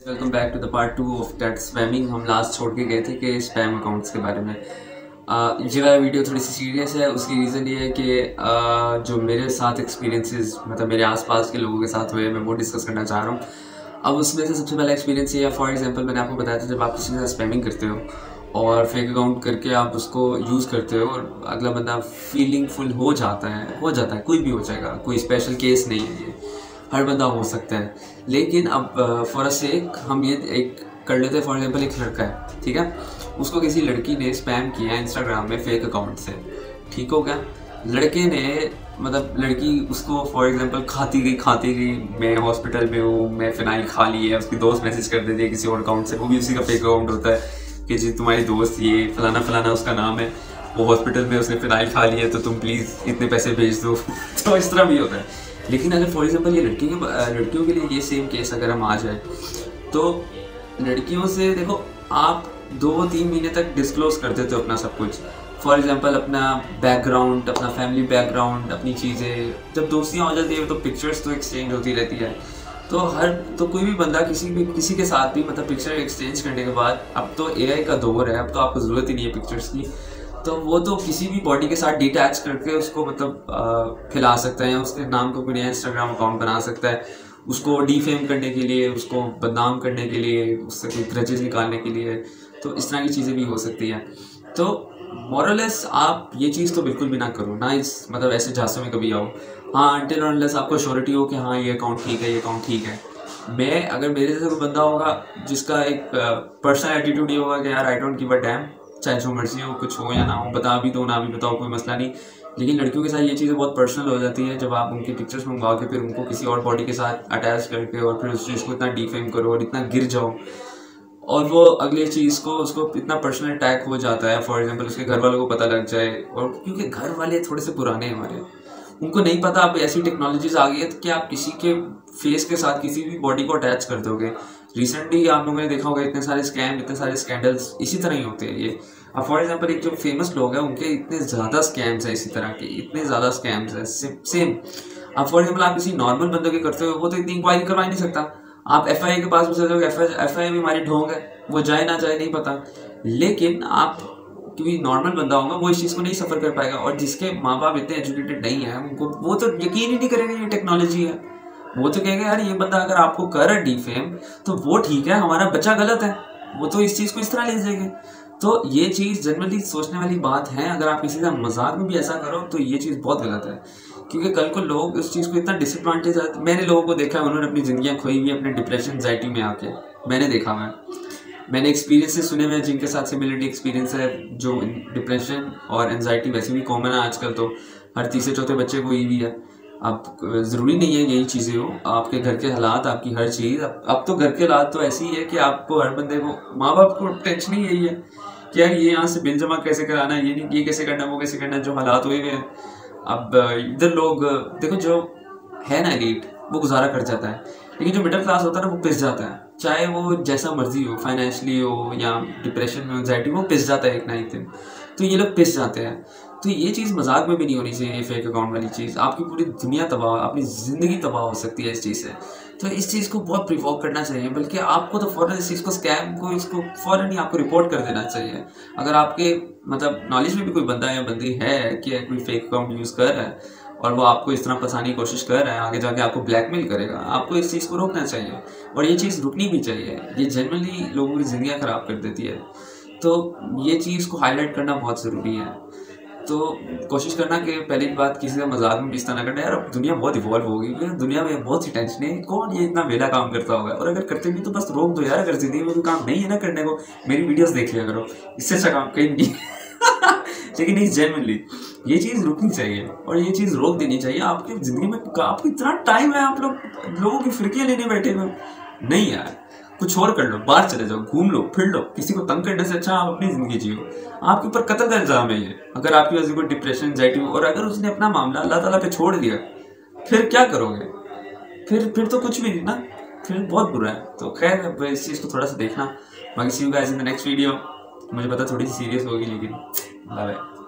Welcome back to the part 2 of that spamming. हम last छोड़ के गए थे कि स्पैम अकाउंट्स के बारे में। ये वाला वीडियो थोड़ी सी सीरियस है। उसकी रीज़न ये है कि जो मेरे साथ एक्सपीरियंसेस मतलब मेरे आसपास के लोगों के साथ हुए मैं वो डिस्कस करना चाह रहा हूँ। अब उसमें से सबसे पहला एक्सपीरियंस ये है, फॉर एग्जांपल मैंने आपको बताया था, जब आप किसी के साथ स्पैमिंग करते हो और फेक अकाउंट करके आप उसको यूज़ करते हो और अगला बंदा फीलिंगफुल हो जाता है, कोई भी हो जाएगा, कोई स्पेशल केस नहीं है, ये हर बंदा हो सकता है। लेकिन अब फॉर अ सेक हम ये एक कर लेते हैं। फॉर एग्जांपल एक लड़का है, ठीक है, उसको किसी लड़की ने स्पैम किया इंस्टाग्राम में फेक अकाउंट से, ठीक हो गया। लड़के ने मतलब लड़की उसको फॉर एग्जांपल खाती गई, मैं हॉस्पिटल में हूँ, मैं फिनाइल खा ली है, उसकी दोस्त मैसेज कर देती है किसी और अकाउंट से, वो भी उसी का फेक अकाउंट होता है कि जी तुम्हारी दोस्त ये फलाना फलाना उसका नाम है, वो हॉस्पिटल में उसने फिनाइल खा ली है तो तुम प्लीज़ इतने पैसे भेज दो। तो इस तरह भी होता है। लेकिन अगर फॉर एग्जांपल ये लड़कियों के लिए ये सेम केस अगर हम आ जाए, तो लड़कियों से देखो, आप 2-3 महीने तक डिस्क्लोज कर देते हो अपना सब कुछ। फॉर एग्जांपल अपना बैकग्राउंड, अपना फैमिली बैकग्राउंड, अपनी चीज़ें। जब दोस्तियाँ हो जाती है तो पिक्चर्स तो एक्सचेंज होती रहती है। तो कोई भी बंदा किसी के साथ भी मतलब पिक्चर एक्सचेंज करने के बाद, अब तो एआई का दौर है, अब तो आपको ज़रूरत ही नहीं है पिक्चर्स की, तो वो तो किसी भी बॉडी के साथ डिटैच करके उसको मतलब फैला सकता है, या उसके नाम को कोई नया इंस्टाग्राम अकाउंट बना सकता है, उसको डिफेम करने के लिए, उसको बदनाम करने के लिए, उससे कोई ग्रजेस निकालने के लिए। तो इस तरह की चीज़ें भी हो सकती हैं। तो मोरलेस आप ये चीज़ तो बिल्कुल भी ना करो, ना इस मतलब ऐसे झांसों में कभी आओ। हाँ, अनटिल अनलेस आपको श्योरिटी हो कि हाँ ये अकाउंट ठीक है, ये अकाउंट ठीक है। मैं अगर मेरे जैसा कोई बंदा होगा जिसका एक पर्सनल एटीट्यूड ये होगा कि यार I don't give a dam, चाहे जो मर्जी हो, कुछ हो या ना हो, बता भी दो ना भी बताओ, कोई मसला नहीं। लेकिन लड़कियों के साथ ये चीज़ें बहुत पर्सनल हो जाती है, जब आप उनकी पिक्चर्स मंगवा के फिर उनको किसी और बॉडी के साथ अटैच करके और फिर उस चीज़ को इतना डिफेम करो और इतना गिर जाओ, और वो अगले चीज़ को उसको इतना पर्सनल अटैक हो जाता है। फॉर एग्जांपल उसके घर वालों को पता लग जाए, और क्योंकि घर वाले थोड़े से पुराने हैं हमारे, उनको नहीं पता अब ऐसी टेक्नोलॉजीज आ गई है कि आप किसी के फेस के साथ किसी भी बॉडी को अटैच कर दोगे। रिसेंटली आप लोगों ने देखा होगा इतने सारे स्कैम, इतने सारे स्कैंडल्स इसी तरह ही होते हैं ये। अब फॉर एग्जांपल एक जो फेमस लोग हैं उनके इतने ज़्यादा स्कैम्स हैं, इसी तरह के इतने ज़्यादा स्कैम्स हैं सेम। अब फॉर एग्जांपल आप किसी नॉर्मल बंदे के करते हो, वो तो इतनी इंक्वायरी करवा नहीं सकता। आप एफआईए के पास भी चले जाओगे, एफआईए में हमारी ढोंग है, वो जाए ना जाए नहीं पता। लेकिन आप क्योंकि नॉर्मल बंदा होगा वो इस चीज़ को नहीं सफ़र कर पाएगा, और जिसके माँ बाप इतने एजुकेटेड नहीं है उनको वो तो यकीन ही नहीं करेगा ये टेक्नोलॉजी है। वो तो कहेगा यार ये बंदा अगर आपको कर रहा है डिफेम तो वो ठीक है, हमारा बच्चा गलत है, वो तो इस चीज़ को इस तरह ले जाएंगे। तो ये चीज़ जनरली सोचने वाली बात है। अगर आप किसी का मजाक में भी ऐसा करो तो ये चीज़ बहुत गलत है, क्योंकि कल को लोग उस चीज़ को इतना डिसएडवांटेज। मैंने लोगों को देखा है, उन्होंने अपनी ज़िंदगियाँ खोई हुई अपने डिप्रेशन एंजाइटी में आके, मैंने देखा हुआ है। मैंने एक्सपीरियंसेस सुने हुए जिनके साथ सिमिलरिटी एक्सपीरियंस है, जो डिप्रेशन और एनजाइटी वैसे भी कॉमन है आजकल, तो हर तीसरे चौथे बच्चे को ही है। अब ज़रूरी नहीं है यही चीज़ें हो, आपके घर के हालात, आपकी हर चीज़। अब तो घर के हालात तो ऐसी ही है कि आपको हर बंदे को, माँ बाप को टेंशन ही यही है कि यार ये यहाँ से बिल जमा कैसे कराना है, ये नहीं, ये कैसे करना है, वो कैसे करना है, जो हालात हुए हुए हैं। अब इधर लोग देखो, जो है ना एलीट वो गुजारा कर जाता है, लेकिन जो मिडिल क्लास होता है ना वो पिस जाता है, चाहे वो जैसा मर्जी हो, फाइनेंशियली हो या डिप्रेशन में, एंजाइटी में, वो पिस जाता है एक ना एक दिन। तो ये लोग पिस जाते हैं। तो ये चीज़ मजाक में भी नहीं होनी चाहिए, ये फेक अकाउंट वाली चीज़। आपकी पूरी दुनिया तबाह, अपनी ज़िंदगी तबाह हो सकती है इस चीज़ से। तो इस चीज़ को बहुत प्रिवॉक करना चाहिए, बल्कि आपको तो फ़ौरन इस चीज़ को, स्कैम को, इसको फ़ौरन ही आपको रिपोर्ट कर देना चाहिए। अगर आपके मतलब नॉलेज में भी कोई बंदा या बंदी है कि कोई फेक अकाउंट यूज़ कर रहा है और वो आपको इस तरह फंसाने की कोशिश कर रहा है, आगे जाके आपको ब्लैकमेल करेगा, आपको इस चीज़ को रोकना चाहिए, और ये चीज़ रुकनी भी चाहिए। ये जनरली लोगों की ज़िंदगियाँ ख़राब कर देती है, तो ये चीज़ को हाईलाइट करना बहुत ज़रूरी है। तो कोशिश करना कि पहली बात, किसी का मजाक में इस तरह ना करना। यार अब दुनिया बहुत इवॉल्व हो गई है, दुनिया में बहुत सी टेंशन है, कौन ये इतना वेला काम करता होगा, और अगर करते भी तो बस रोक दो यार। अगर जिंदगी में कोई काम नहीं है ना करने को, मेरी वीडियोस देख लिया करो, इससे अच्छा काम कहीं नहीं। लेकिन नहीं, जेन्युइनली ये चीज़ रुकनी चाहिए और ये चीज़ रोक देनी चाहिए। आपकी ज़िंदगी में आपको इतना टाइम है, आप लोगों की फिरकियाँ लेने बैठे हुए नहीं यार, कुछ और कर लो, बाहर चले जाओ, घूम लो, फिर लो। किसी को तंग करने से अच्छा आप अपनी ज़िंदगी जियो। आपके ऊपर कत्ल का इल्ज़ाम है ये, अगर आपकी वजह से कोई डिप्रेशन, एंजाइटी हो, और अगर उसने अपना मामला अल्लाह ताला पे छोड़ दिया, फिर क्या करोगे? फिर तो कुछ भी नहीं ना, फिर बहुत बुरा है। तो खैर, अब इस चीज़ को थोड़ा सा देखना। बाकी see you guys in the next video. मुझे पता थोड़ी सी सीरियस होगी, लेकिन बाय बाय।